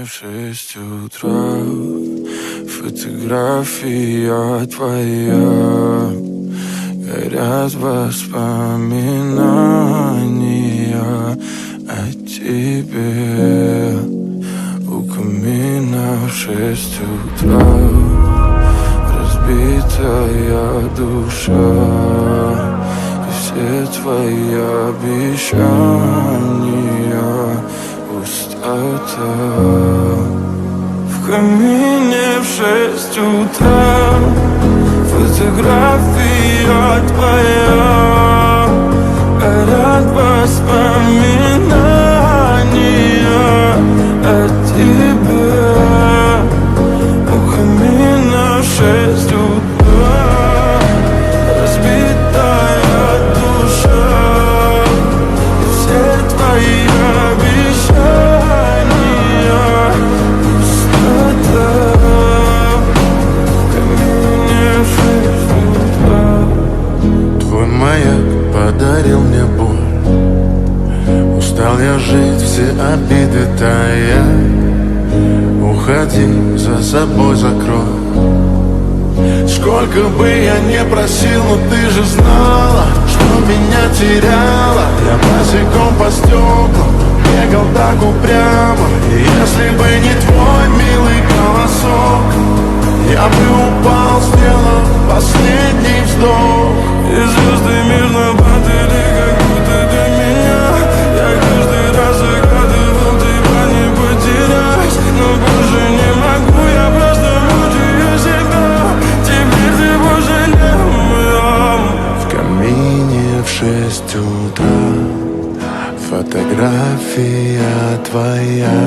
в 6 утра. Фотография твоя, горят воспоминания о тебе. У камина в 6 утра, разбитая душа, и все твои обещания пустота. В камине в 6 утра, фотография твоя, горят воспоминания о тебе. У камина в 6 утра, разбитая душа, и все твои обещания пустота. В камине в 6 утра. Твой маяк подарил мне боль. Устал я жить, все обиды тая. Уходи, за собой закрой. Сколько бы я не просил, но ты же знала, что меня теряла. Я босиком по стеклам бегал так упрямо. И если бы не твой милый голосок, я бы упал, сделав последний вздох. И звезды мирно падали, как будто до меня. Я каждый раз загадывал тебя не потерять, но больше не могу, я просто мучаю себя. Теперь ты пожалел меня. В камине в 6 утра, фотография твоя,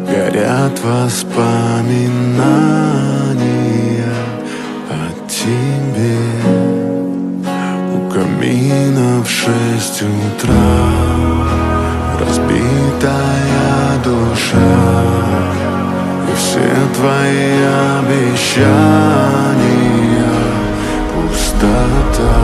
горят воспоминания о тебе. У камина в 6 утра, разбитая душа, и все твои обещания пустота.